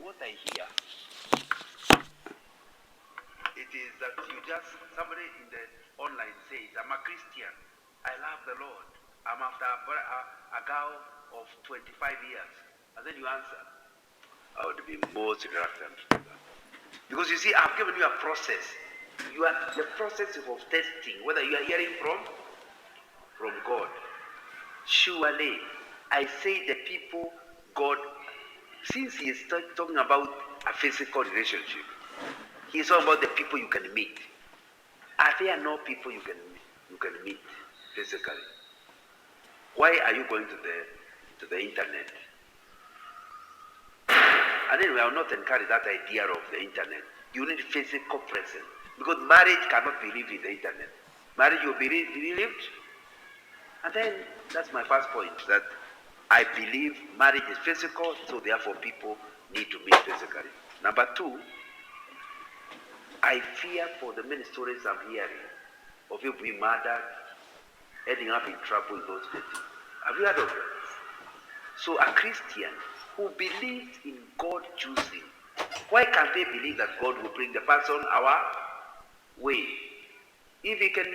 what I hear, it is that somebody in the online says, I'm a Christian. I love the Lord. I'm after a girl of 25 years. And then you answer, I would be most reluctant to do that. Because you see, I've given you a process. You are the process of testing, whether you are hearing from God. Surely, I say the people, God, since he is talking about a physical relationship, he is talking about the people you can meet. Are there no people you can meet physically? Why are you going to the internet? And then we will not encourage that idea of the internet. You need physical presence. Because marriage cannot be lived in the internet. Marriage will be lived. And then that's my first point, that I believe marriage is physical, so therefore people need to meet physically. Number two, I fear for the many stories I'm hearing of people being murdered, ending up in trouble in those cases. Have you heard of it? So a Christian who believes in God choosing, why can't they believe that God will bring the person our way? If he can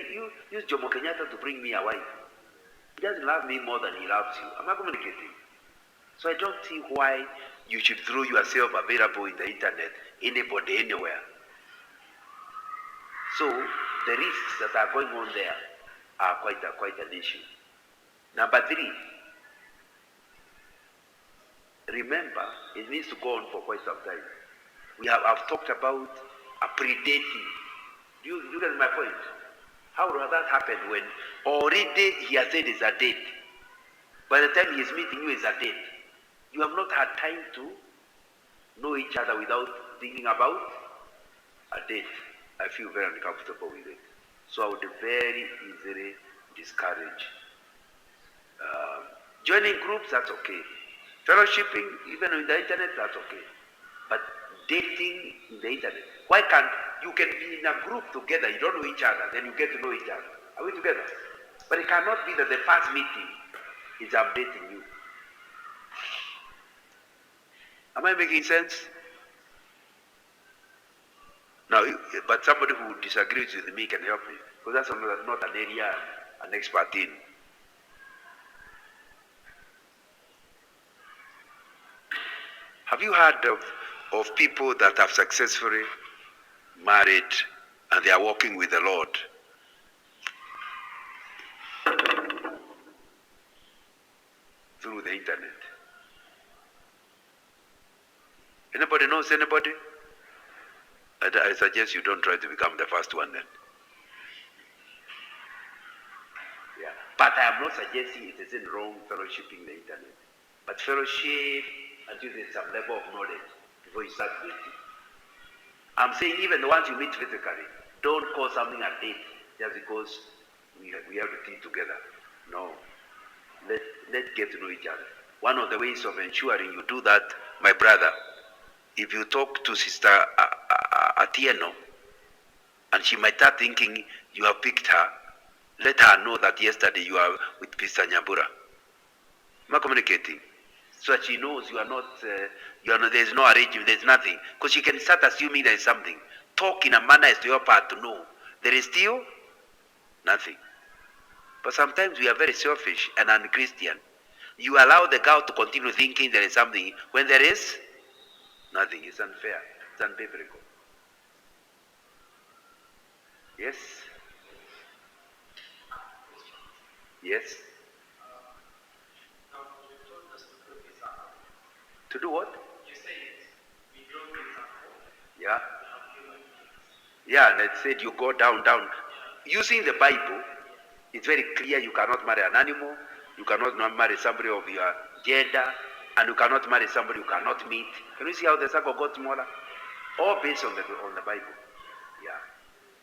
use Jomo Kenyatta to bring me a wife, he doesn't love me more than he loves you. Am I communicating? So I don't see why you should throw yourself available in the internet, anybody, anywhere. So the risks that are going on there are quite an issue. Number three, remember, it needs to go on for quite some time. I've talked about a predating. You get my point? How does that happen when already he has said it's a date? By the time he is meeting you, it's a date. You have not had time to know each other without thinking about a date. I feel very uncomfortable with it. So I would very easily discourage. Joining groups, that's okay. Fellowshipping, even on the internet, that's okay. But dating in the internet, why can't you can be in a group together, you don't know each other, then you get to know each other. Are we together? But it cannot be that the first meeting is I'm dating you. Am I making sense? Now, but somebody who disagrees with me can help me, because that's not an area I'm an expert in. Have you heard of people that have successfully married and they are walking with the Lord? Through the internet. Anybody knows anybody? I suggest you don't try to become the first one then. Yeah. But I am not suggesting it isn't wrong fellowshipping the internet. But fellowship until there's some level of knowledge before you start dating. I'm saying even the ones you meet physically, don't call something a date just because we have to be together. No. Let's get to know each other. One of the ways of ensuring you do that, my brother, if you talk to Sister Atieno, and she might start thinking you have picked her, let her know that yesterday you are with Mr. Nyambura. Am I communicating? So that she knows you are not, there's no arrangement, there's nothing. Because she can start assuming there is something. Talk in a manner as to your part to know. There is still nothing. But sometimes we are very selfish and unchristian. You allow the girl to continue thinking there is something when there is nothing. It's unfair. It's unbiblical. Yes? Yes? To do what? You say it. We grow with Yeah. Yeah, that said you go down. Using the Bible, it's very clear you cannot marry an animal, you cannot marry somebody of your gender, and you cannot marry somebody you cannot meet. Can you see how the circle got smaller? All based on the Bible. Yeah.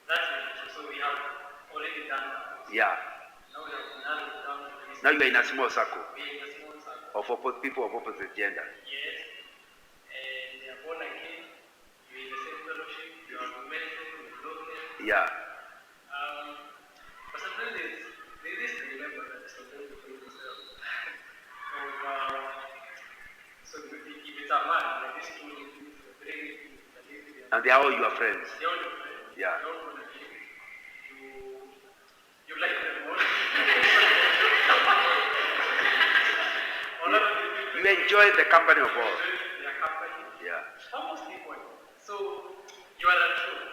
That's it. So we have already done that. Yeah. Now we have narrowed it down to this. Now you're in a small circle We're in a small circle. of people of opposite gender. Yes. And they are born again. You're in the same fellowship. You are romantic, you're broken. Yeah. But sometimes there is to remember that sometimes you feel yourself. So if it's a man, like this truly And they are all your friends. They're all your friends. Yeah. They're all gonna be. You like them more. You enjoy the company of all. Their company. Yeah. Almost equal. So you are not true.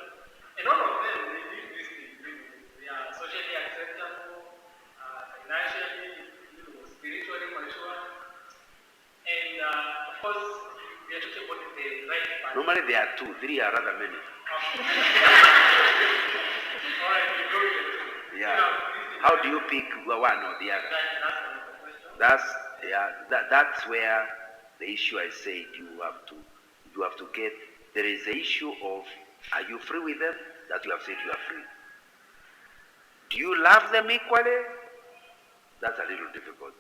And all of them, they did this thing. They are socially acceptable, financially, spiritually mature. And of course, we are talking about the right part. Normally there are 2, 3 are rather many. All right, we go with the two. Yeah. You know, How do you pick one or the other? that's another question. That's where the issue I said you have to get. There is the issue of, are you free with them? That you have said you are free. Do you love them equally? That's a little difficult.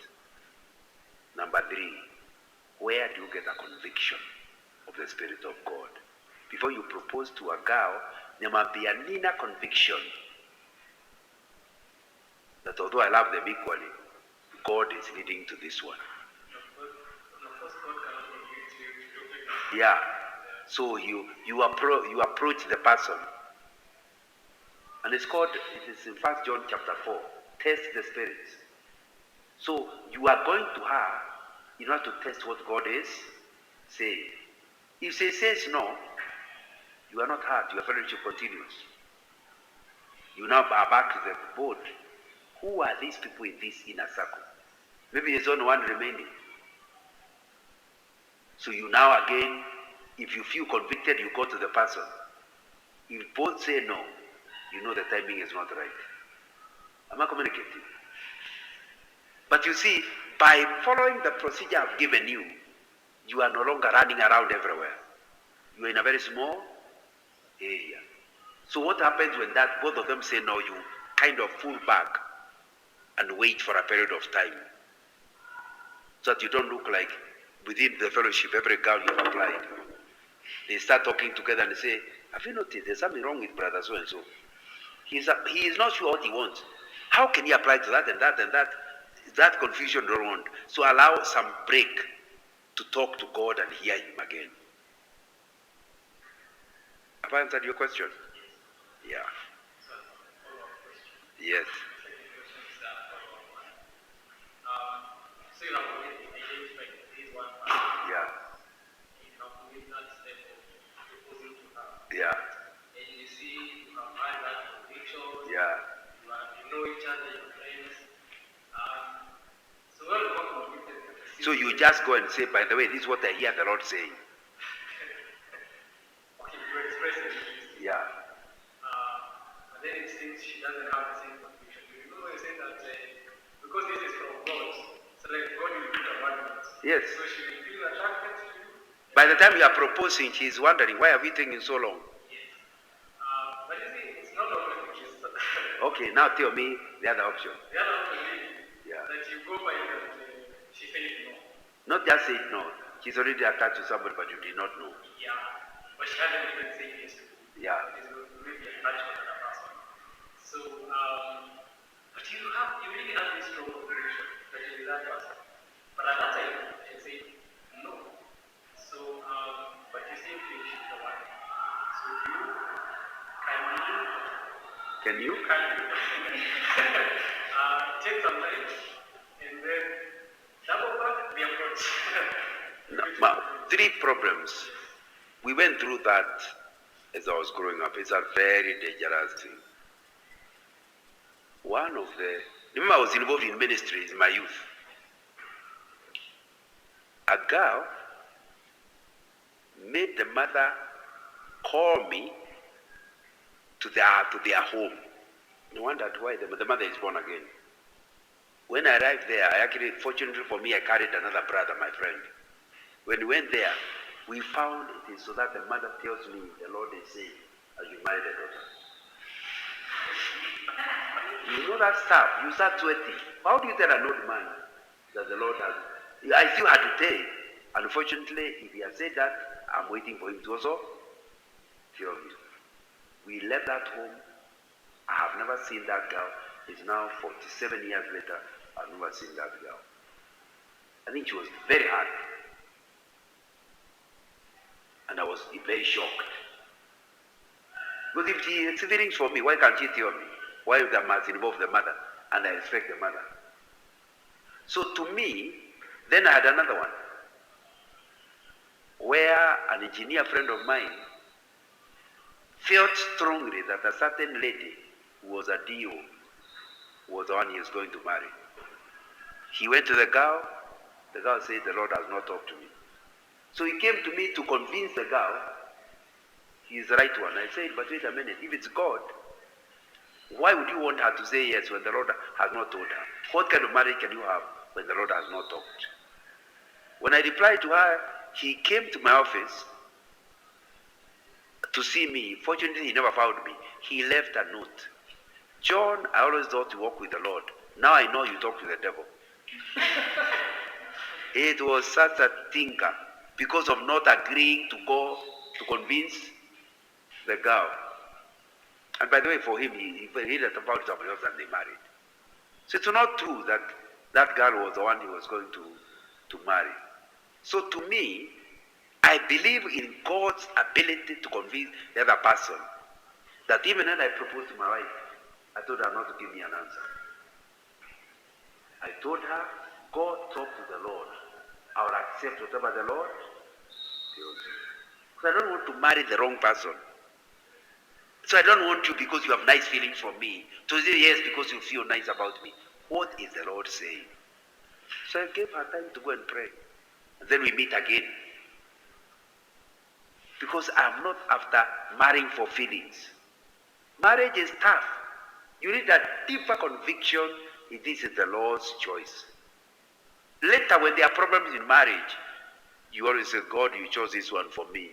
Number 3, where do you get a conviction of the Spirit of God? Before you propose to a girl, there must be an inner conviction that although I love them equally, God is leading to this one. Yeah. So you approach the person. And it is in 1 John chapter 4, test the spirits. So you are going to her in order to test what God is saying. If she says no, you are not hurt, your fellowship continues. You now are back to the board. Who are these people in this inner circle? Maybe there's only one remaining. So you now again, if you feel convicted, you go to the person. If both say no, you know the timing is not right. Am I communicating? But you see, by following the procedure I've given you, you are no longer running around everywhere. You are in a very small area. So what happens when that both of them say no, you kind of pull back and wait for a period of time, so that you don't look like within the fellowship, every girl you've applied, they start talking together and say, have you noticed there's something wrong with brother so and so? He is not sure what he wants. How can he apply to that and that and that? That confusion don't want. So allow some break to talk to God and hear him again. Have I answered your question? Yeah. Yes. So you have identified this one part. Yeah. You have made that step of proposing to her. Yeah. And you see, you have had that conviction. Yeah. You know each other, your friends. So when you come convicted, So you just go and say, by the way, this is what I hear the Lord saying. okay, you express it. Yeah. But then it seems she doesn't have the same conviction. You know, you say that because this is from God, so like God will put commandments. Yes. So she will feel attracted to you. By the time you are proposing, she is wondering, why have you taken so long? Yes. But you see, it's not always the case. Okay, now tell me the other option. The other option is Yeah. that you go by that she said no. Not just say no. She's already attached to somebody, but you did not know. Yeah. But she hasn't even said yes to you. Yeah. It is maybe attached to another person. So, but you really have this strong conviction that it is that person. But at that time, she said no. So, but you still feel she's the one. So Can you? take some time and then double back the approach. Now, 3 problems. We went through that as I was growing up. It's a very dangerous thing. Remember I was involved in ministries in my youth. A girl made the mother call me to their home. I wondered why the mother is born again. When I arrived there, fortunately for me, I carried another brother, my friend. When we went there, we found it is so that the mother tells me the Lord is saying, as you marry the daughter. You know that stuff, you start sweating. How do you tell an old man that the Lord has? I still had to tell. Unfortunately, if he had said that, I'm waiting for him to also tell me. We left that home. I have never seen that girl. It's now 47 years later. I've never seen that girl. I think she was very hard. And I was very shocked. Because if she has feelings for me, why can't she tell me? Why the must involve the mother? And I respect the mother. So to me, then I had another one, where an engineer friend of mine felt strongly that a certain lady who was a DO was the one he was going to marry. He went to the girl said, the Lord has not talked to me. So he came to me to convince the girl he's the right one. I said, but wait a minute, if it's God, why would you want her to say yes when the Lord has not told her? What kind of marriage can you have when the Lord has not talked? When I replied to her, he came to my office to see me. Fortunately, he never found me. He left a note. John, I always thought you walk with the Lord. Now I know you talk to the devil. It was such a thinker because of not agreeing to go to convince the girl. And by the way, for him, he had about somebody else and they married. So it's not true that that girl was the one he was going to marry. So to me, I believe in God's ability to convince the other person. That even when I proposed to my wife, I told her not to give me an answer. I told her, go talk to the Lord. I will accept whatever the Lord tells you. Because I don't want to marry the wrong person. So I don't want you because you have nice feelings for me to say yes because you feel nice about me. What is the Lord saying? So I gave her time to go and pray. And then we meet again. Because I'm not after marrying for feelings. Marriage is tough. You need a deeper conviction if this is the Lord's choice. Later, when there are problems in marriage, you always say, God, you chose this one for me.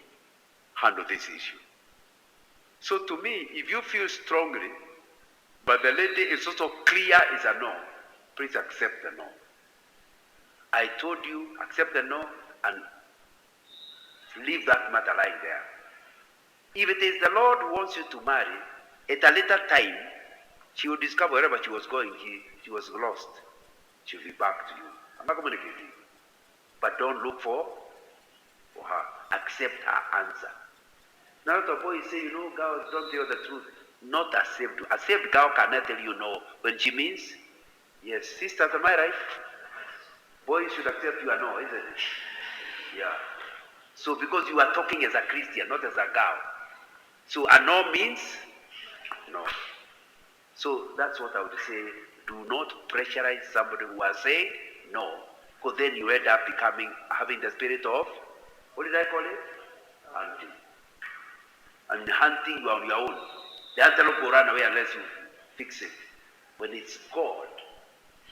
Handle this issue. So to me, if you feel strongly, but the lady is also clear is a no, please accept the no. I told you, accept the no and leave that matter lying there. If it is the Lord who wants you to marry, at a later time, she will discover wherever she was going, she was lost. She'll be back to you. I'm not communicating. But don't look for her. Accept her answer. Now the boy say, girls don't tell the truth. Not a saved. A saved girl cannot tell you no. When she means, yes. Sisters, am I right? Boys should accept you a no, isn't it? Yeah. So because you are talking as a Christian, not as a girl. So a no means no. So that's what I would say. Do not pressurize somebody who has said no. Because then you end up having the spirit of, what did I call it? Hunting. And hunting, you are on your own. The antelope will run away unless you fix it. When it's God,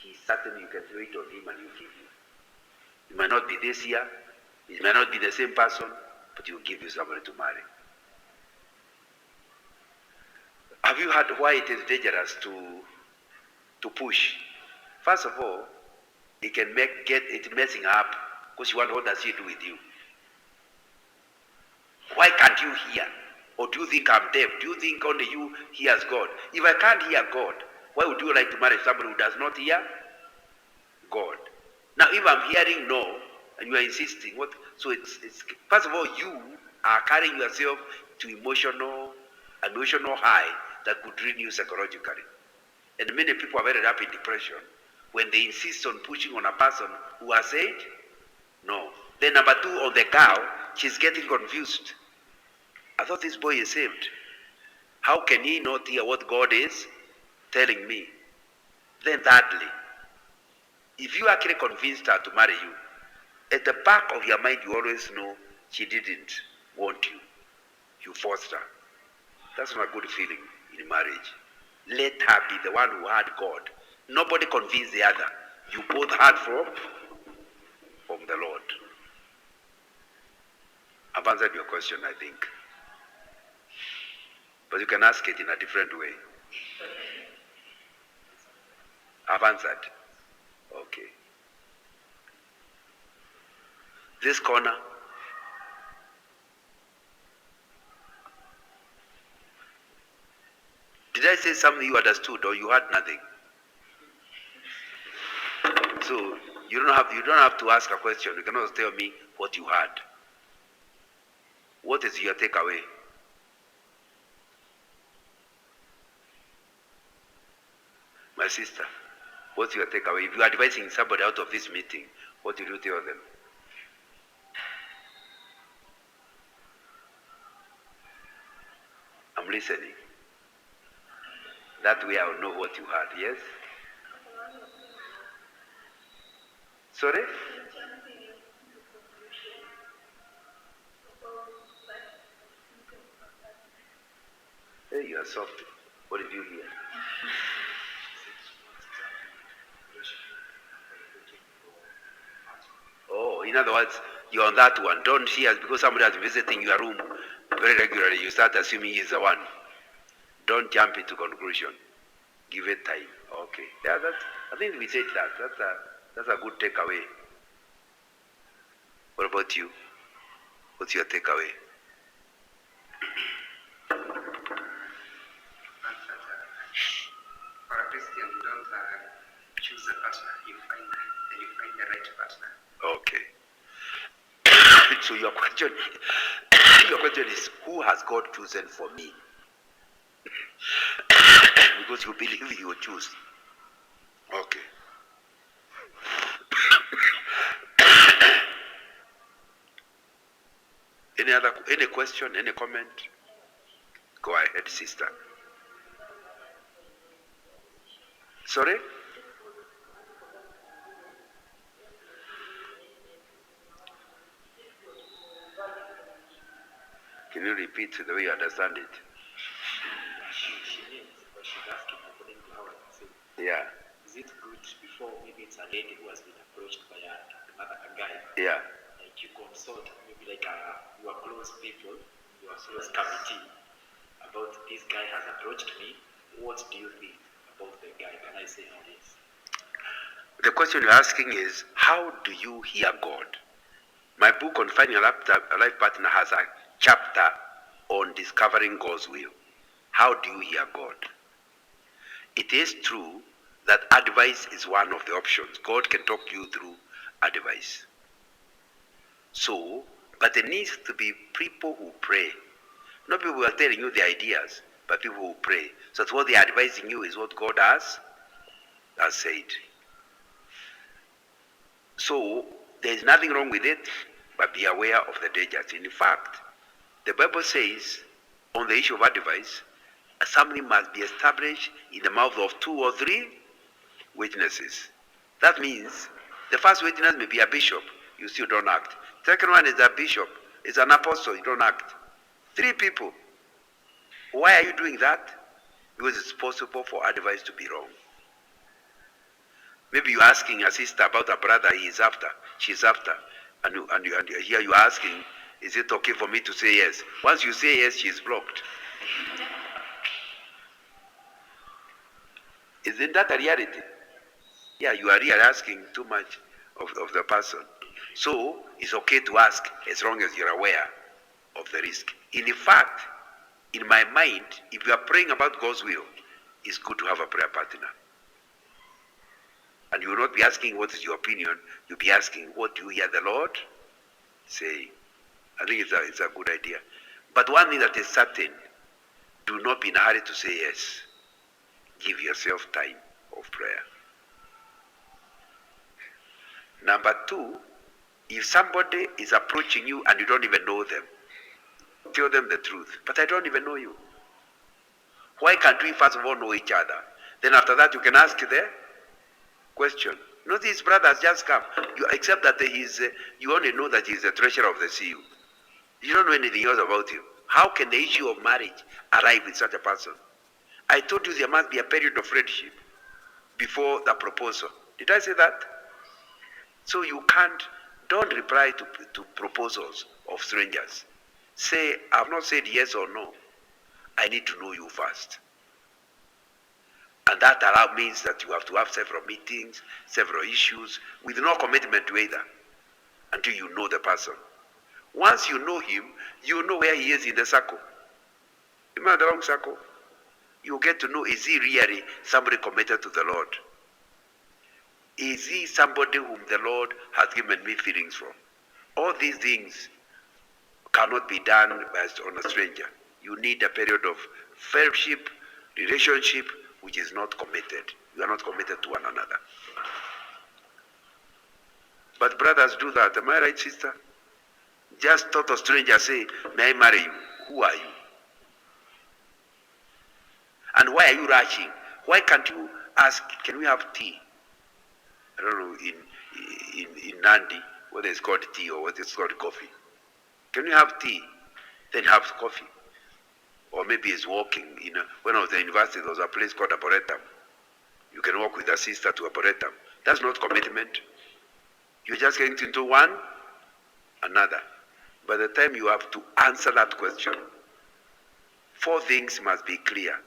He's certain you can wait on Him and He'll give you. It might not be this year, it might not be the same person, but He will give you somebody to marry. Have you heard why it is dangerous to push? First of all, it can get it messing up because you wonder what does He do with you? Why can't you hear? Or do you think I'm deaf? Do you think only you hears God? If I can't hear God, why would you like to marry somebody who does not hear God? Now, if I'm hearing no, and you are insisting, what? So it's first of all, you are carrying yourself to emotional high that could drain you psychologically. And many people are very rapid depression when they insist on pushing on a person who has said no. Then number two, on the girl, she's getting confused. I thought this boy is saved. How can he not hear what God is telling me? Then thirdly, if you actually convinced her to marry you, at the back of your mind you always know she didn't want you. You forced her. That's not a good feeling in marriage. Let her be the one who had God. Nobody convinced the other. You both heard from the Lord. I've answered your question, I think. But you can ask it in a different way. I've answered. Okay. This corner. Did I say something you understood or you heard nothing? So you don't have to ask a question. You cannot tell me what you heard. What is your takeaway? My sister, what's your takeaway? If you are advising somebody out of this meeting, what will you tell them? I'm listening. That way I will know what you heard, yes? Sorry? Hey, you are soft. What did you hear? Oh, in other words, you're on that one. Don't hear because somebody has visiting your room very regularly. You start assuming he's the one. Don't jump into conclusion. Give it time. Okay. Yeah, I think we said that. That's a good takeaway. What about you? What's your takeaway? For a Christian, you don't choose a partner. You find the right partner. Okay. So your question is, who has God chosen for me? Because you believe you will choose. Okay. Any question, any comment? Go ahead, sister. Sorry? Can you repeat the way you understand it? She means, but she's asking according to how I say. Yeah. Is it good before maybe it's a lady who has been approached by a guy? Yeah. Like you consult maybe like your close people, your close committee about this guy has approached me. What do you think about the guy? Can I say all this? The question you're asking is, how do you hear God? My book on finding a life partner has a chapter on discovering God's will. How do you hear God? It is true that advice is one of the options. God can talk to you through advice. So, but there needs to be people who pray. Not people who are telling you the ideas, but people who pray. So that what they are advising you is what God has said. So, there is nothing wrong with it, but be aware of the dangers. In fact, the Bible says, on the issue of advice, something must be established in the mouth of 2 or 3 witnesses. That means the first witness may be a bishop, you still don't act. Second one is a bishop, is an apostle, you don't act. 3 people. Why are you doing that? Because it's possible for advice to be wrong. Maybe you're asking a sister about a brother he is after, she's after, and here you're asking, is it okay for me to say yes? Once you say yes, she's blocked. Isn't that a reality? Yeah, you are really asking too much of the person. So it's okay to ask as long as you're aware of the risk. In fact, in my mind, if you are praying about God's will, it's good to have a prayer partner. And you will not be asking what is your opinion, you'll be asking what do you hear the Lord say. I think it's a good idea. But one thing that is certain, do not be in a hurry to say yes. Give yourself time of prayer. Number 2, if somebody is approaching you and you don't even know them, tell them the truth. But I don't even know you. Why can't we first of all know each other? Then after that you can ask the question. No, this brother has just come. Except that you only know that he's the treasurer of the CU. You don't know anything else about him. How can the issue of marriage arrive with such a person? I told you there must be a period of friendship before the proposal. Did I say that? So don't reply to proposals of strangers. Say, I've not said yes or no. I need to know you first. And that means that you have to have several meetings, several issues, with no commitment to either, until you know the person. Once you know him, you know where he is in the circle. Remember the wrong circle? You get to know, is he really somebody committed to the Lord? Is he somebody whom the Lord has given me feelings for? All these things cannot be done on a stranger. You need a period of fellowship, relationship, which is not committed. You are not committed to one another. But brothers do that. Am I right, sister? Just total stranger say, may I marry you? Who are you? And why are you rushing? Why can't you ask, can we have tea? I don't know, in Nandi, whether it's called tea or whether it's called coffee. Can you have tea? Then have coffee. Or maybe it's walking. When I was at the university, there was a place called Arboretum. You can walk with a sister to Arboretum. That's not commitment. You're just getting into one another. By the time you have to answer that question, 4 things must be clear.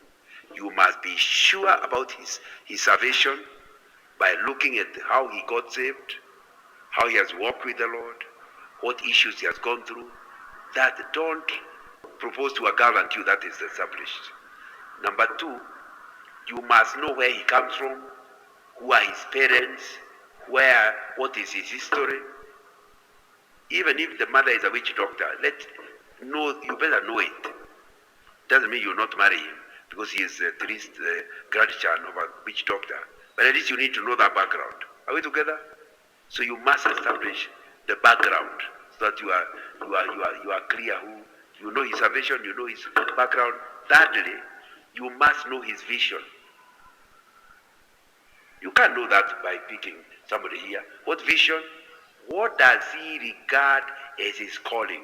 You must be sure about his salvation by looking at how he got saved, how he has walked with the Lord, what issues he has gone through. That don't propose to a girl until that is established. Number 2, you must know where he comes from, who are his parents, what is his history. Even if the mother is a witch doctor, you better know it. Doesn't mean you'll not marry him because he is at least the grandchild of a witch doctor. But at least you need to know that background. Are we together? So you must establish the background so that you are clear who you know his salvation, you know his background. Thirdly, you must know his vision. You can't know that by picking somebody here. What vision? What does he regard as his calling?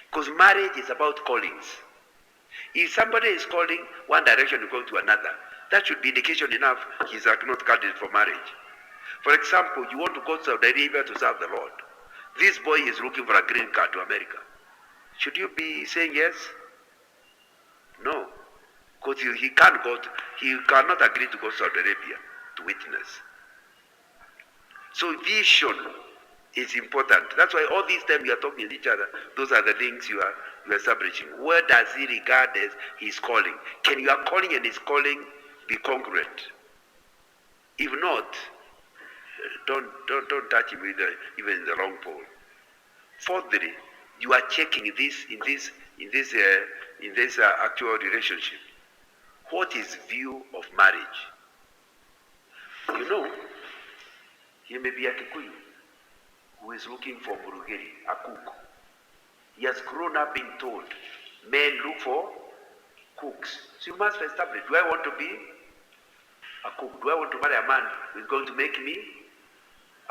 Because marriage is about callings. If somebody is calling one direction, you go to another. That should be indication enough he's not candidate for marriage. For example, you want to go to Saudi Arabia to serve the Lord. This boy is looking for a green card to America. Should you be saying yes? No. Because he cannot agree to go to Saudi Arabia to witness. So vision is important. That's why all these time we are talking to each other. Those are the things you are establishing. Where does he regard as his calling? Can your calling and his calling be congruent? If not, don't touch him even in the wrong pole. Fourthly, you are checking this in this actual relationship. What is view of marriage? You know, he may be a Kikuyu who is looking for Murugeri, a cook. He has grown up being told, men look for cooks. So you must establish, do I want to be a cook? Do I want to marry a man who is going to make me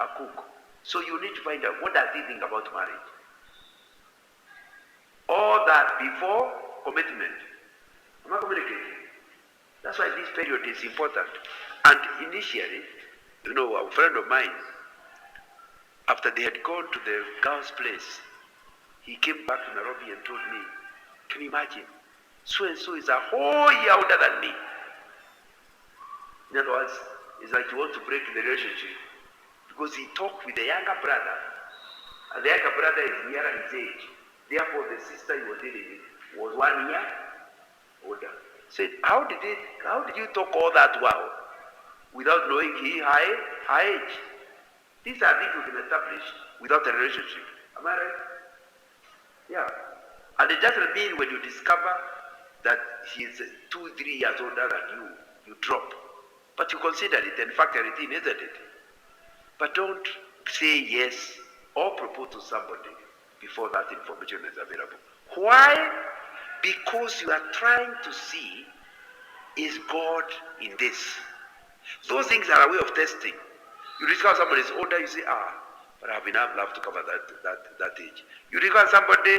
a cook? So you need to find out, what does he think about marriage? All that before commitment. Am I communicating? That's why this period is important. And initially, a friend of mine, after they had gone to the girl's place, he came back to Nairobi and told me, can you imagine? So-and-so is a whole year older than me. In other words, it's like he wants to break the relationship because he talked with the younger brother, and the younger brother is nearer his age. Therefore, the sister he was dealing with was 1 year older. Said, how did you talk all that while without knowing her age? These are things we can establish without a relationship. Am I right? Yeah. And it doesn't mean when you discover that he's 2-3 years older than you drop. But you consider it and factor it in, isn't it? But don't say yes or propose to somebody before that information is available. Why? Because you are trying to see, is God in this? Those things are a way of testing. You discover somebody is older, you say, but I have enough love to cover that age. You discover somebody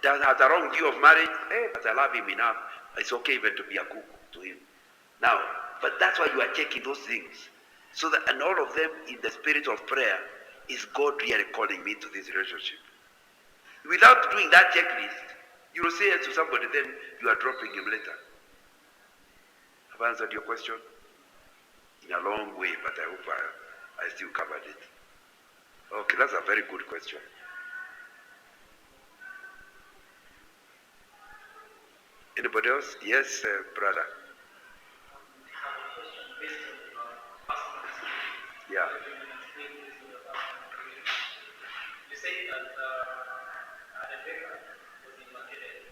that has a wrong view of marriage, but I love him enough. It's okay even to be a cook to him. Now, but that's why you are checking those things. So that, and all of them in the spirit of prayer, is God really calling me to this relationship? Without doing that checklist, you will say yes to somebody, then you are dropping him later. Have I answered your question? In a long way, but I hope I still covered it. Okay, that's a very good question. Anybody else? Yes, brother. Yeah. You say that Rebecca was in Makerere.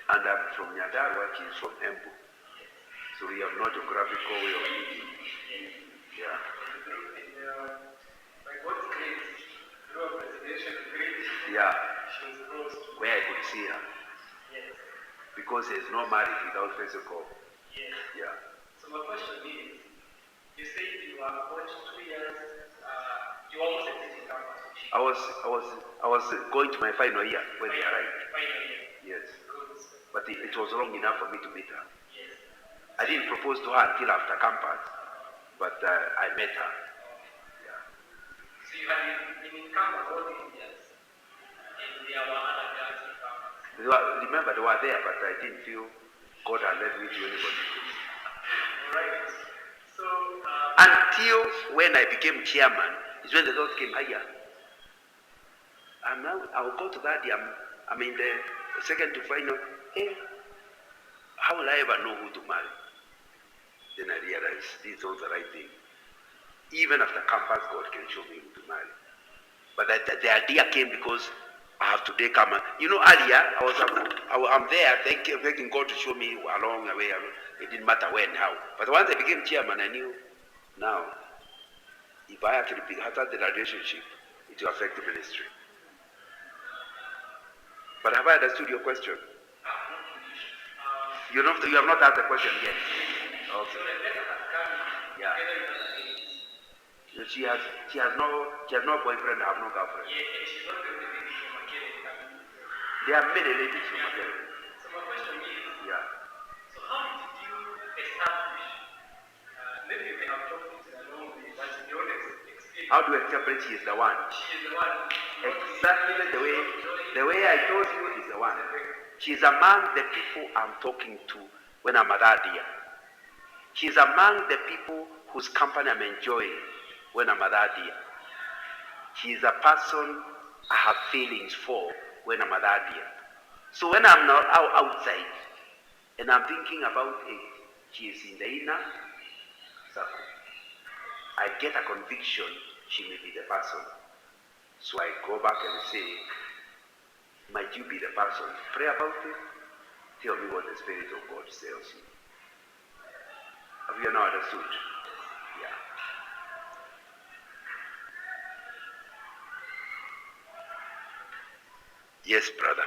And I'm from Nyandarua, she's from Embu. So we have no geographical way of meeting. Yeah. By God's grace, through a presidential decree, Yeah. she was close to. Where I could see her. Yes. Because there's no marriage without physical. Yes. Yeah. So my question is, you said you are about 2 years, you almost exited campus. I was going to my final year when they arrived. Final year. Yes. Good. But it was long enough for me to meet her. Yes. I didn't propose to her until after campus, but I met her. Yeah. So you had been in campus all these years, and there were other girls in campus. Remember, they were there, but I didn't feel God had led me to anybody. Right. So, Until when I became chairman, is when the thought came higher. I'll go to that year. I'm in the second to final. Hey, how will I ever know who to marry? Then I realized this is not the right thing. Even after campus, God can show me who to marry. But the idea came because I have today come. Earlier I'm there begging God to show me along the way. It didn't matter when, how. But once I became chairman, I knew now if I actually started the relationship, it will affect the ministry. But have I understood your question? You have not asked the question yet. Okay. Yeah. She has no boyfriend, I have no girlfriend. There are many ladies from Makere. So my question is, Yeah. so how did you establish, maybe you can have talked it along with, but in your experience, How do I establish she is the one? she is the one. Exactly the way I told you is the one. She's among the people I'm talking to when I'm at Adia. She's among the people whose company I'm enjoying when I'm at Adia. She's a person I have feelings for when I'm at Adia. So when I'm not outside and I'm thinking about it, she is in the inner circle. I get a conviction she may be the person. So I go back and say, might you be the person? Pray about it. Tell me what the Spirit of God tells you. Have you now understood? Yeah. Yes, brother.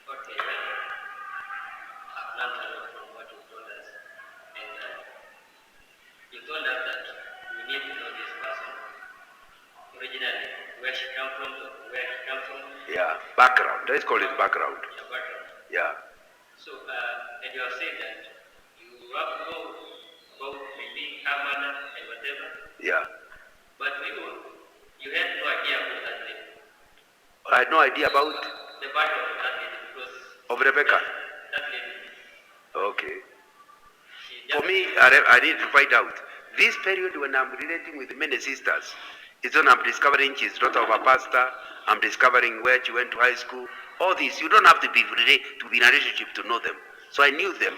Okay, I've learned a lot from what you told us. And you told us that we need to know this person originally, where she comes from, where he comes from. Yeah, background. Let's call it background. Your background. Yeah. So, and you have said that you have to know about maybe her mother and whatever. Yeah. But you had no idea about that lady. I had no idea about The background of that lady because of Rebecca. that lady, Okay. she For just me, I need to find out. This period when I'm relating with many sisters is when I'm discovering she's daughter of a pastor. I'm discovering where she went to high school. All this, you don't have to be in a relationship to know them. So I knew them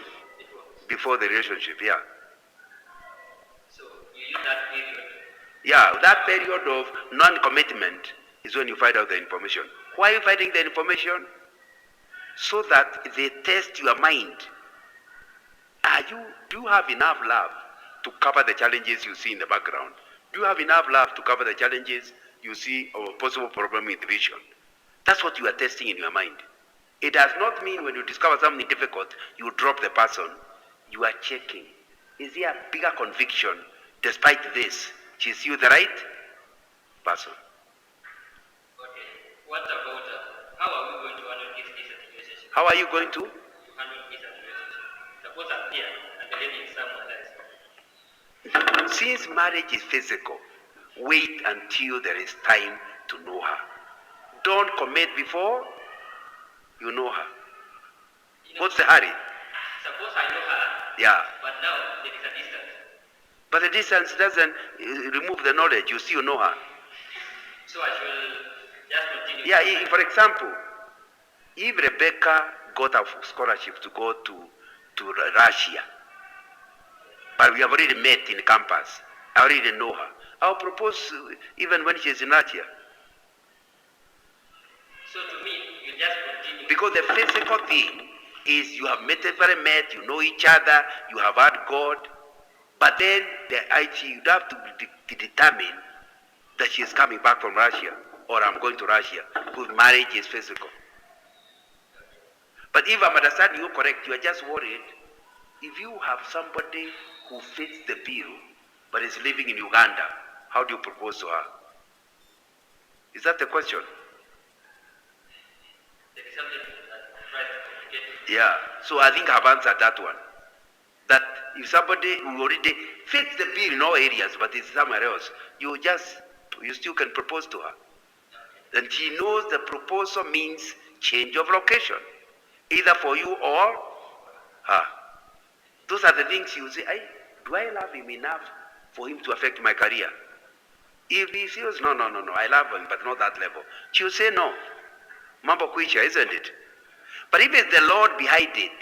before the relationship. Yeah. so you use that period. Yeah, that period of non-commitment is when you find out the information. Why are you finding the information? So that they test your mind. Do you have enough love to cover the challenges you see in the background? Do you have enough love to cover the challenges you see or possible problem with vision? That's what you are testing in your mind. It does not mean when you discover something difficult, you drop the person. You are checking. Is there a bigger conviction? Despite this, she's you the right person. Okay. What about how are we going to handle this relationship? How are you going to? To handle this relationship. Suppose I'm here and the lady is someone else. Since marriage is physical, wait until there is time to know her. Don't commit before you know her. What's the hurry? Suppose I know her, Yeah. but now there is a distance. But the distance doesn't remove the knowledge. You still know her. So I should just continue. Yeah, for example, if Rebecca got a scholarship to go to Russia, but we have already met in campus, I already know her, I'll propose even when she's in Russia. So to me, you just continue. Because the physical thing is you have met, you know each other, you have had God, but then you have to be determined that she is coming back from Russia, or I'm going to Russia, because marriage is physical. But if I'm understanding you correct, you are just worried if you have somebody who fits the bill but is living in Uganda, how do you propose to her? Is that the question? Yeah, so I think I've answered that one. That if somebody who already fits the bill in all areas but is somewhere else, you still can propose to her. And she knows the proposal means change of location, either for you or her. Those are the things you say, do I love him enough for him to affect my career? If he feels, no, I love him, but not that level, she'll say no. Mambo kwisha, isn't it? But if it's the Lord behind it,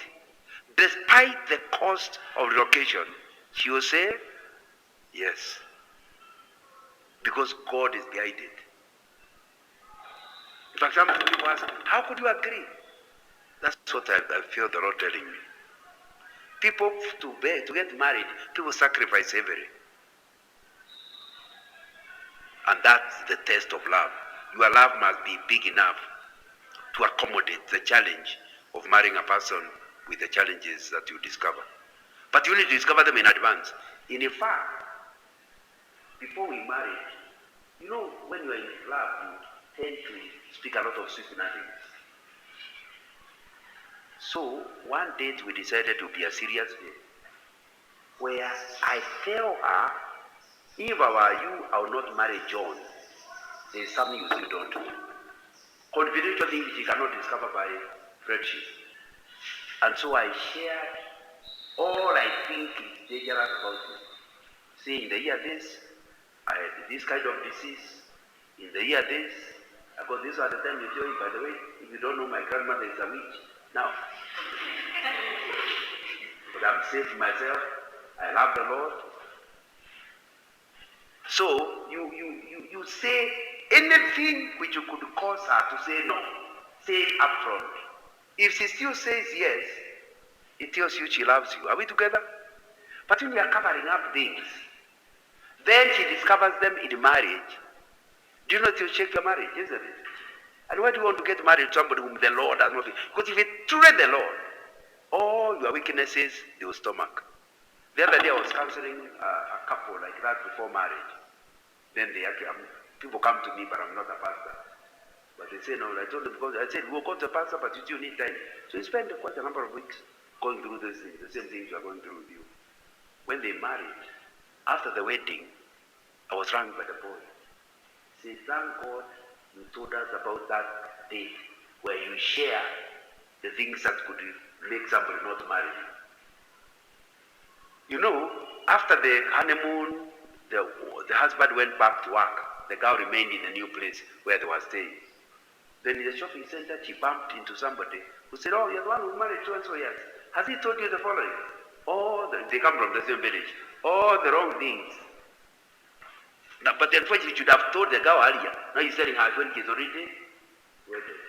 despite the cost of relocation, she will say yes. Because God is behind it. In fact, some people ask, how could you agree? That's what I feel the Lord telling me. People, to get married, people sacrifice everything. And that's the test of love. Your love must be big enough to accommodate the challenge of marrying a person with the challenges that you discover. But you need to discover them in advance. In fact, before we marry, you know, when you are in love, you tend to speak a lot of sweet nothings. So, one date we decided to be a serious date, where I tell her, if I were you, I would not marry John. There is something you still don't do. Confidential things you cannot discover by friendship. And so I shared all I think is dangerous about you. Say, in the year this, I had this kind of disease. In the year this, I got this at the time you tell you, by the way, if you don't know, my grandmother is a witch. Now, but I'm saving myself. I love the Lord. So you say anything which you could cause her to say no. Say it up front. If she still says yes, it tells you she loves you. Are we together? But when you are covering up things, then she discovers them in marriage. Do you know to check your marriage, isn't it? And why do you want to get married to somebody whom the Lord has not? Because if it's truly the Lord, all your weaknesses, they will stomach. The other day I was counseling a couple like that before marriage. Then people come to me, but I'm not a pastor. But they say, no, I told them, because I said, we'll go to a pastor, but you still need time. So you spend quite a number of weeks going through these things, the same things you are going through with you. When they married, after the wedding, I was rang by the boy. He said, thank God you told us about that date where you share the things that could make somebody not marry. You know, after the honeymoon, the husband went back to work. The girl remained in the new place where they were staying. Then in the shopping center, she bumped into somebody who said, oh, you're the one who married so-and-so, yes. Has he told you the following? They come from the same village. All the wrong things. Now, but unfortunately, you should have told the girl earlier. Now he's telling her when he's already wedded.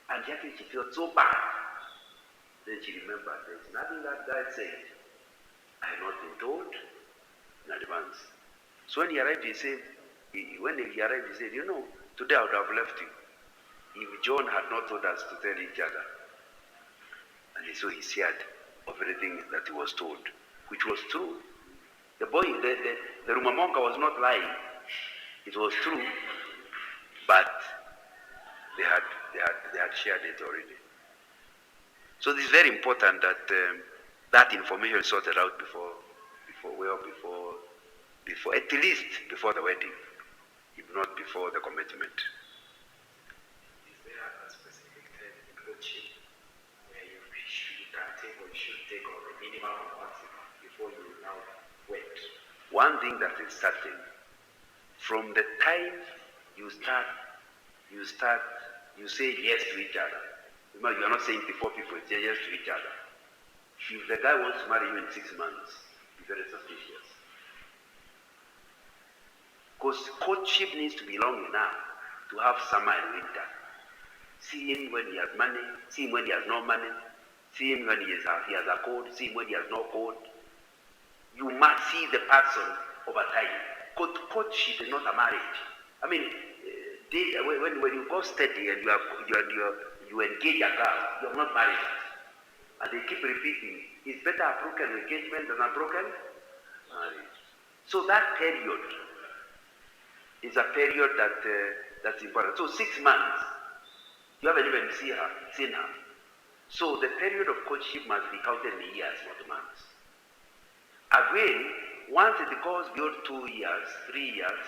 And yet she felt so bad. Then she remembered, there's nothing that guy said. I had not been told in advance. So when he arrived, he said, you know, today I would have left you if John had not told us to tell each other. And so he shared of everything that he was told, which was true. The boy, the Rumamonga was not lying. It was true, but they had shared it already. So this is very important that that information is sorted out before at least before the wedding, if not before the commitment. Is there a specific time in courtship where you can take or you should take or a minimum or maximum before you now wed? One thing that is certain, from the time you say yes to each other. Remember, you are not saying before people, say yes to each other. If the guy wants to marry you in 6 months, be very suspicious. Because courtship needs to be long enough to have summer and winter. See him when he has money, see him when he has no money. See him when he has a code, see him when he has no code. You must see the person over time. Courtship is not a marriage. I mean, when you go steady and you engage a girl, you are not married. And they keep repeating, it's better a broken engagement than a broken marriage. So that period is a period that's important. So 6 months, you haven't even seen her. So the period of courtship must be counted in years, not months. Again, once it goes beyond 2 years, 3 years,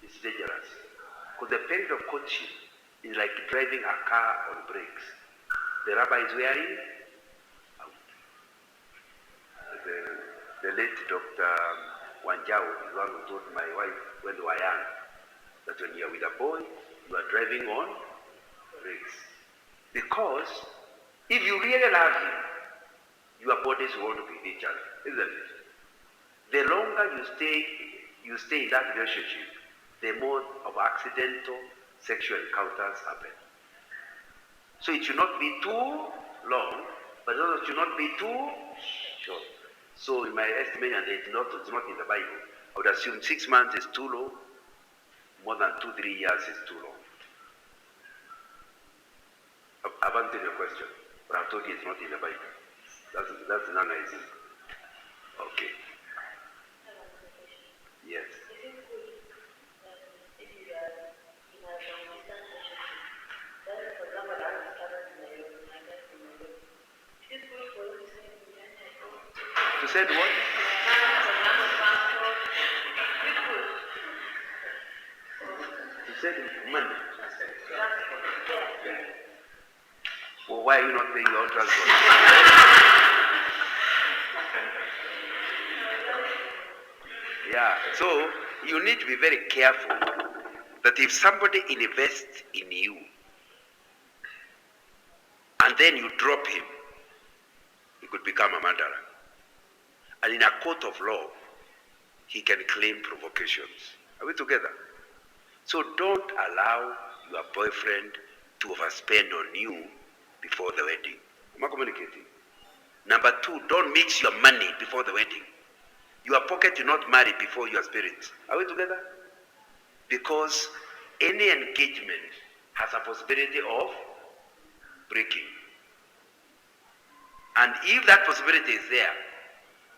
it's dangerous. Because the period of courtship is like driving a car on brakes. The rubber is wearing out. The late Dr. Wanjao is one who told my wife when they were young that when you're with a boy, you are driving on brakes. Because if you really love him, your bodies want to be with each other, isn't it? The longer you stay in that relationship, the more of accidental sexual encounters happen. So it should not be too long, but also it should not be too short. So in my estimation, it's not in the Bible. I would assume 6 months is too long. More than 2-3 years is too long. I've answered your question, but I've told you it's not in the Bible. That's non-ism. Okay. Yes. To send what? To send money. Well, why are you not paying your own transport? Yeah, so you need to be very careful that if somebody invests in you and then you drop him, he could become a murderer. And in a court of law, he can claim provocations. Are we together? So don't allow your boyfriend to overspend on you before the wedding. Am I communicating? Number 2, don't mix your money before the wedding. Your pocket will not marry before your spirit. Are we together? Because any engagement has a possibility of breaking. And if that possibility is there,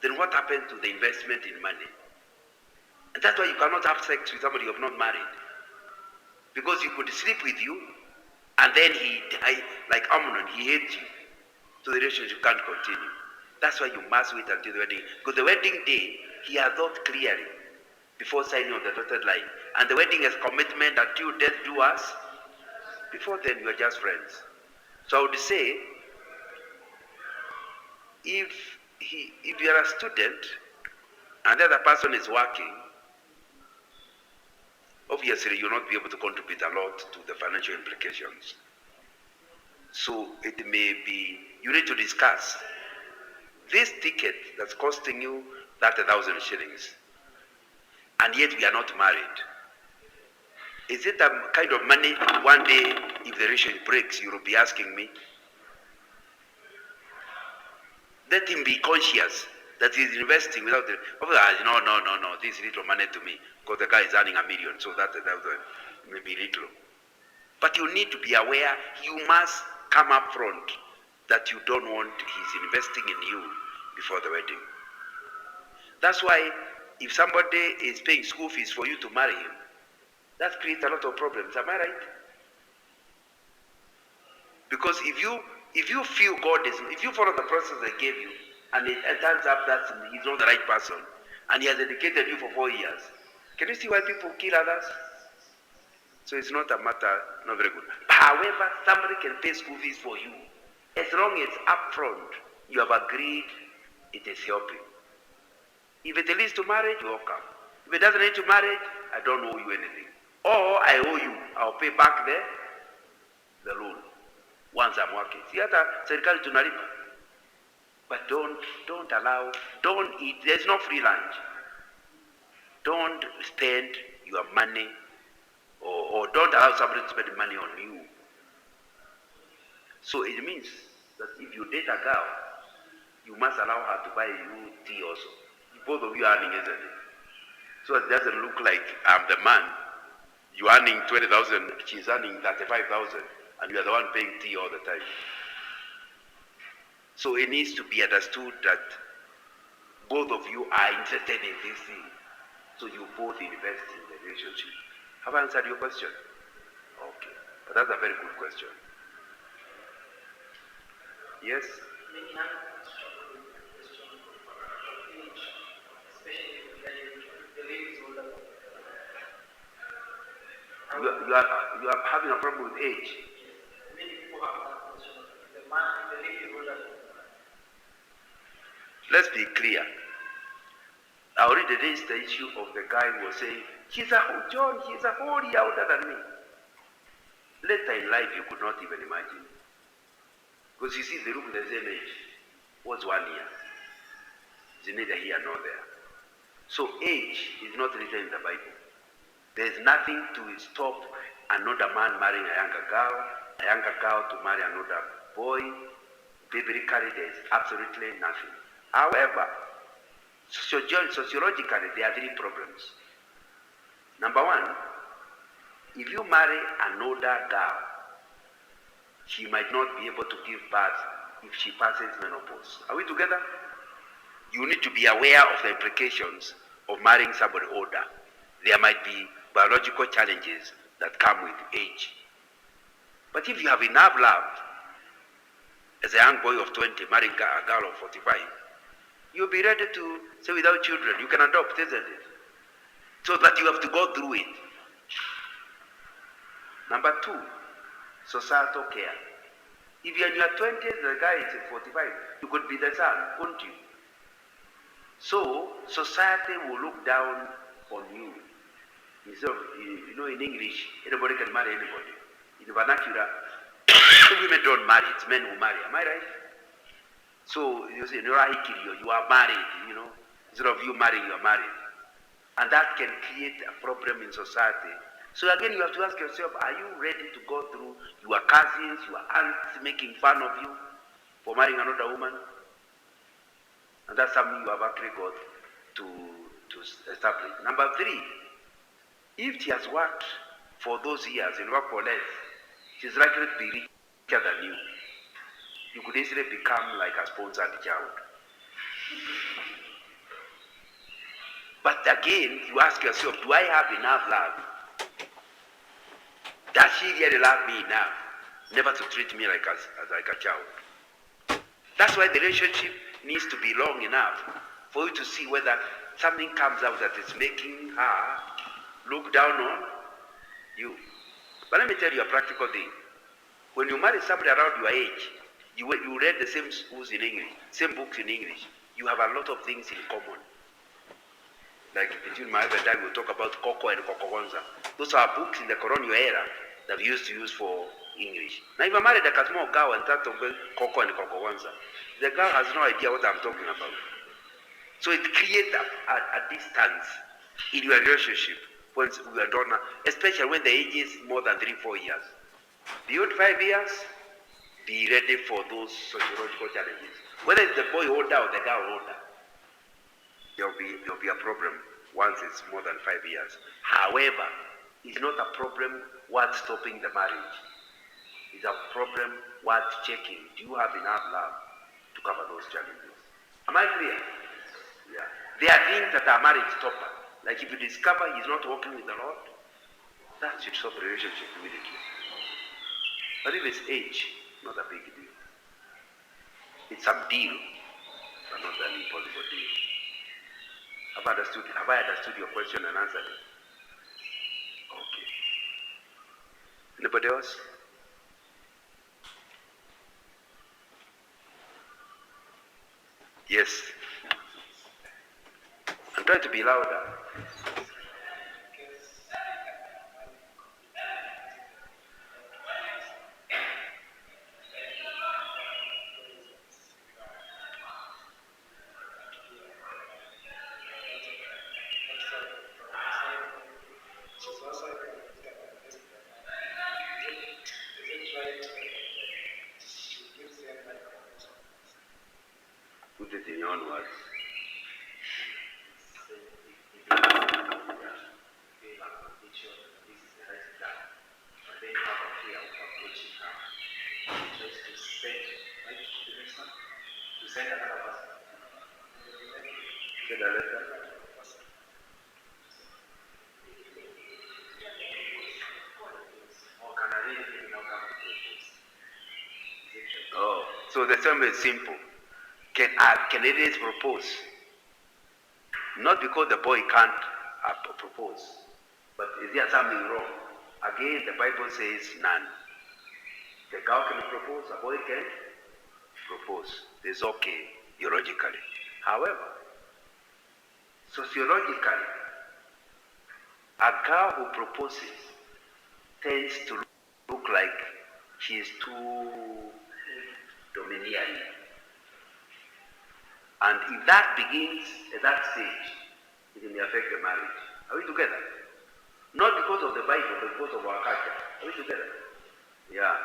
then what happens to the investment in money? And that's why you cannot have sex with somebody you have not married. Because he could sleep with you, and then he die, like Amnon, he hates you. So the relationship can't continue. That's why you must wait until the wedding. Because the wedding day, he has thought clearly before signing on the dotted line. And the wedding is commitment until death do us. Before then, you are just friends. So I would say, if you are a student and the other person is working, obviously you'll not be able to contribute a lot to the financial implications. So it may be, you need to discuss this ticket that's costing you 30,000 shillings, and yet we are not married. Is it a kind of money one day, if the relationship breaks, you will be asking me? Let him be conscious that he's investing without the, no, this is little money to me, because the guy is earning $1 million, so that may be little. But you need to be aware, you must come up front that you don't want he's investing in you before the wedding. That's why if somebody is paying school fees for you to marry him, that creates a lot of problems. Am I right? Because if you feel God is, if you follow the process I gave you, and it turns up that he's not the right person, and he has educated you for 4 years, can you see why people kill others? So it's not a matter, not very good. However, somebody can pay school fees for you. As long as upfront you have agreed, it is helping. If it leads to marriage, welcome. If it doesn't lead to marriage, I don't owe you anything. Or I owe you, I'll pay back the loan once I'm working. See, serikali tunalipa. But don't allow, don't eat, there's no free lunch. Don't spend your money or don't allow somebody to spend money on you. So it means that if you date a girl, you must allow her to buy you tea also. Both of you are earning, isn't it? So it doesn't look like I'm the man. You're earning 20,000, she's earning 35,000, and you're the one paying tea all the time. So it needs to be understood that both of you are interested in this thing. So you both invest in the relationship. Have I answered your question? Okay. But that's a very good question. Yes? Many young struggle with the question of age, especially if the lady is older. You are having a problem with age. Yes. Many people have that question of the man, the lady is older. Let's be clear. I already raised the issue of the guy who was saying, she's a whole year older than me. Later in life, you could not even imagine. Because you see, they look the same age. What's 1 year? It's neither here nor there. So age is not written in the Bible. There's nothing to stop another man marrying a younger girl to marry another boy. Biblically, there's absolutely nothing. However, sociologically, there are 3 problems. Number 1, if you marry an older girl, she might not be able to give birth if she passes menopause. Are we together? You need to be aware of the implications of marrying somebody older. There might be biological challenges that come with age. But if you have enough love, as a young boy of 20 marrying a girl of 45, you'll be ready to say without children, you can adopt, isn't it? So that you have to go through it. Number 2, societal care. If you're in your 20s, the guy is 45, you could be the son, couldn't you? So, society will look down on you. Instead of, in English, anybody can marry anybody. In vernacular, women don't marry, it's men who marry. Am I right? So, you say, you are married, Instead of you marrying, you are married. And that can create a problem in society. So again, you have to ask yourself, are you ready to go through your cousins, your aunts making fun of you for marrying another woman? And that's something you have actually got to establish. Number 3, if she has worked for those years and worked for less, she's likely to be richer than you. You could easily become like a sponsored child. But again, you ask yourself, do I have enough love? Does she really love me enough never to treat me like a child? That's why the relationship needs to be long enough for you to see whether something comes out that is making her look down on you. But let me tell you a practical thing. When you marry somebody around your age, you read the same schools in English, same books in English, you have a lot of things in common. Like between my husband and I, we'll talk about Coco and Kokogonza. Those are books in the colonial era that we used to use for English. Now if I married a small girl and start talking Coco and Kokogonza, the girl has no idea what I'm talking about. So it creates a distance in your relationship when we are done, especially when the age is more than 3-4 years. Beyond 5 years, be ready for those sociological challenges. Whether it's the boy older or the girl older, there'll be a problem once it's more than 5 years. However, it's not a problem worth stopping the marriage. It's a problem worth checking. Do you have enough love to cover those challenges? Am I clear? Yeah. There are things that are marriage stopper. Like if you discover he's not working with the Lord, that should stop the relationship immediately. But if it's age, not a big deal. It's a deal, but not an impossible deal. Have I understood your question and answered it? Okay. Anybody else? Yes. I'm trying to be louder. Is it right to give them like one word. Say the letter. Oh, so the term is simple. Can ladies propose? Not because the boy can't propose, but is there something wrong? Again, the Bible says none. The girl can propose, a boy can propose. It's okay, theologically. However, sociologically, a girl who proposes tends to look like she is too domineering. And if that begins at that stage, it may affect the marriage. Are we together? Not because of the Bible, but because of our culture. Are we together? Yeah.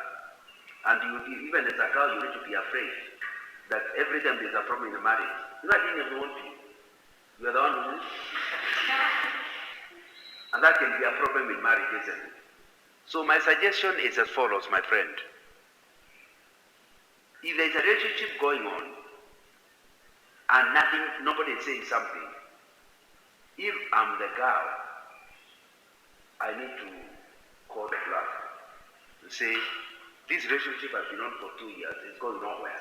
And even as a girl, you need to be afraid that every time there's a problem in the marriage, you're not doing everyone to you. You are the one who. And that can be a problem in marriage, isn't it? So my suggestion is as follows, my friend. If there's a relationship going on and nobody is saying something, if I'm the girl, I need to call the bluff and say, this relationship has been on for 2 years, it's going nowhere.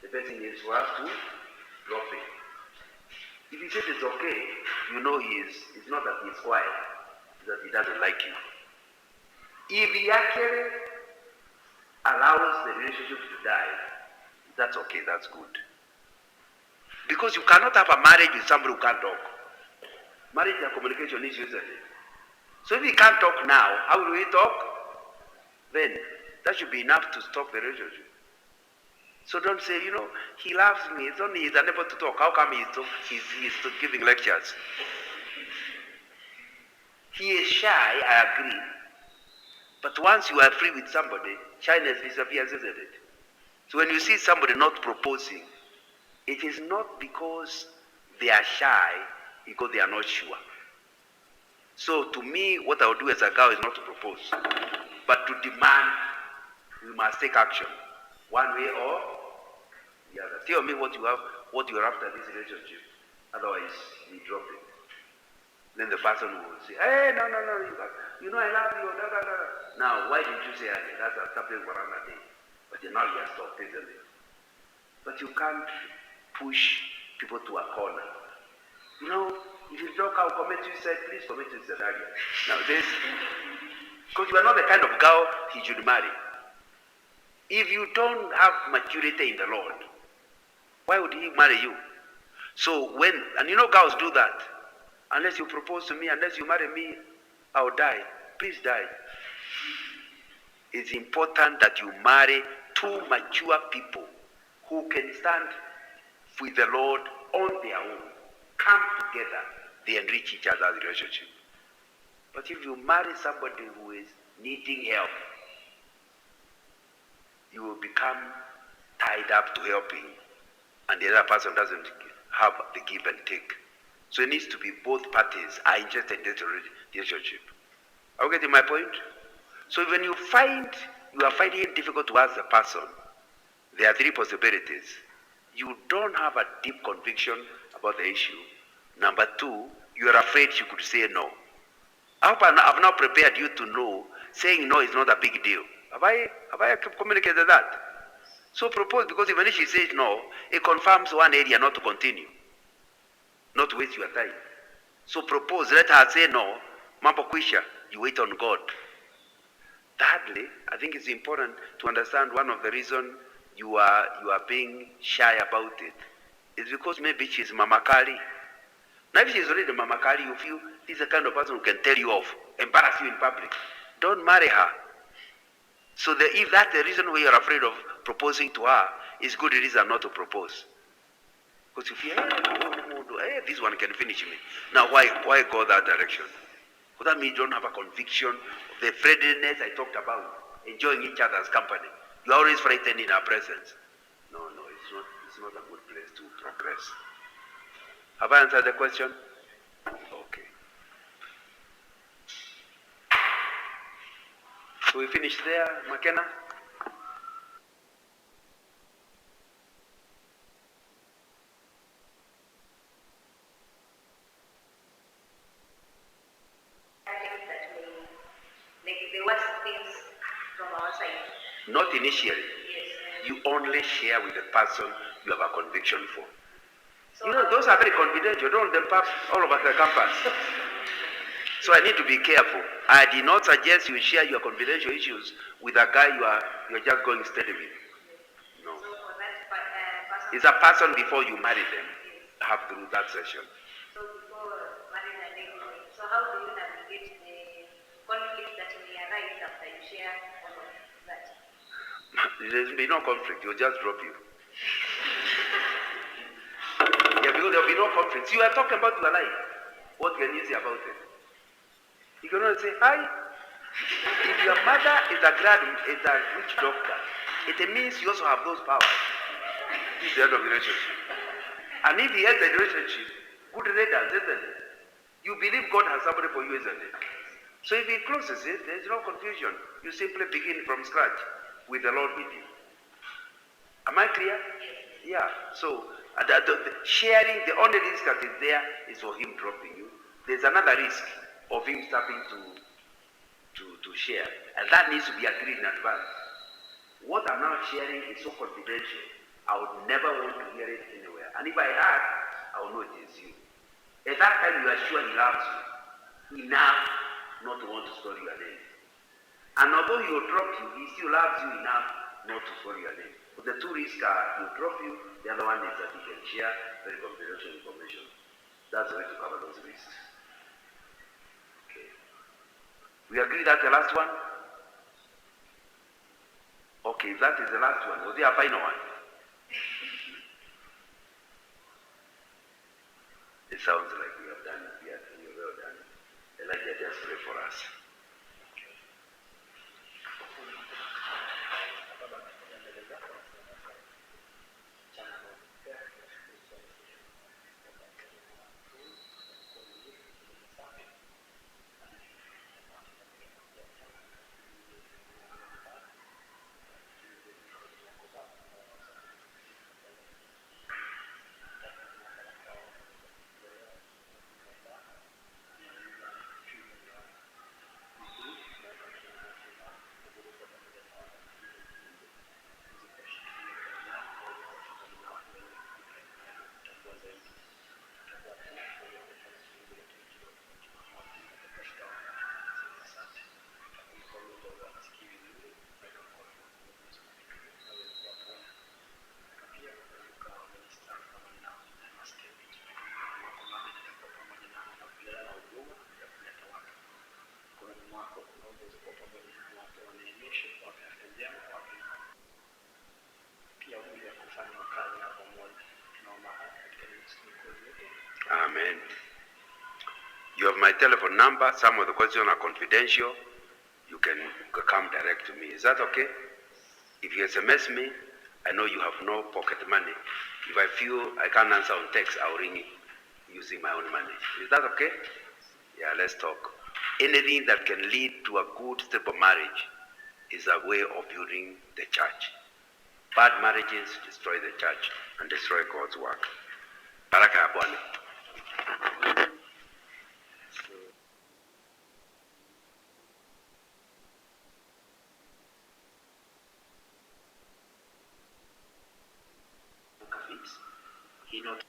The best thing is for us to drop it. If he says it's okay, you know it's not that he's quiet, it's that he doesn't like you. If he actually allows the relationship to die, that's okay, that's good. Because you cannot have a marriage with somebody who can't talk. Marriage and communication is usually. So if he can't talk now, how will he talk? Then that should be enough to stop the relationship. So don't say, he loves me, it's only he's unable to talk. How come he's giving lectures? He is shy, I agree. But once you are free with somebody, shyness disappears, isn't it? So when you see somebody not proposing, it is not because they are shy, because they are not sure. So to me, what I would do as a girl is not to propose, but to demand we must take action, one way or the other. Tell me what you're after this relationship, otherwise we drop it. Then the person will say, hey, no, I love you, da, da, da. Now, why didn't you say that? That's a topic for another day. But now you are stopped, isn't it? But you can't push people to a corner. If you talk, I'll commit suicide, please commit suicide again. Now because you are not the kind of girl he should marry. If you don't have maturity in the Lord, why would he marry you? So girls do that. Unless you propose to me, unless you marry me, I'll die. Please die. It's important that you marry two mature people who can stand with the Lord on their own. Come together, they enrich each other's relationship. But if you marry somebody who is needing help, you will become tied up to helping, and the other person doesn't have the give and take. So it needs to be both parties are interested in this relationship. Are you getting my point? So when you find you are finding it difficult to ask the person, there are three possibilities. You don't have a deep conviction about the issue. Number two, you are afraid you could say no. I hope I've now prepared you to know saying no is not a big deal. Have I communicated that? So propose, because even if she says no, it confirms one area not to continue. Not to waste your time. So propose, let her say no, mambo kwisha, you wait on God. Thirdly, I think it's important to understand one of the reasons you are being shy about it is because maybe she's Mama Kali. Now if she's already Mama Kali, you feel this is the kind of person who can tell you off, embarrass you in public. Don't marry her. So if that's the reason why you're afraid of proposing to her, it's good reason not to propose. Because you feel, hey, this one can finish me. Now why go that direction? Because that means you don't have a conviction of the friendliness I talked about, enjoying each other's company. You're always frightened in our presence. No, it's not a good place to progress. Have I answered the question? Okay. So we finish there, McKenna? Like the worst things from our side. Not initially. Yes. You only share with the person you have a conviction for. So You know, those are very confidential. Don't them pop all over the campus. So I need to be careful. I did not suggest you share your confidential issues with a guy you're just going steady with. No. So for that person. It's a person before you marry them. Yes. Have through that session. So before marrying and everything. So how do you navigate the conflict that may arise after you share all of that? There'll be no conflict. You'll just drop you. Yeah, because there'll be no conflict. You are talking about your life. What can you say about it? You cannot say, hi. If your mother is a witch doctor, it means you also have those powers. This is the end of the relationship. And if he has the relationship, good riddance, isn't it? You believe God has somebody for you, isn't it? So if he closes it, there is no confusion. You simply begin from scratch with the Lord with you. Am I clear? Yeah. So sharing, the only risk that is there is for him dropping you. There's another risk of him starting to share, and that needs to be agreed in advance. What I'm now sharing is so confidential. I would never want to hear it anywhere. And if I had, I would know it is you. At that time, you are sure he loves you enough not to want to spoil your name. And although he will drop you, he still loves you enough not to spoil your name. But the two risks are he will drop you, the other one is that he can share very confidential information. That's the way to cover those risks. Okay. We agree that's the last one? Okay, if that is the last one, was there a final one? It sounds like we have done it. Yes, you're well done. Elijah, just pray for us. Amen. You have my telephone number. Some of the questions are confidential. You can come direct to me. Is that okay? If you SMS me, I know you have no pocket money. If I feel I can't answer on text, I'll ring you using my own money. Is that okay? Yeah, let's talk. Anything that can lead to a good, stable marriage is a way of building the church. Bad marriages destroy the church and destroy God's work. Baraka ya Bwana. He not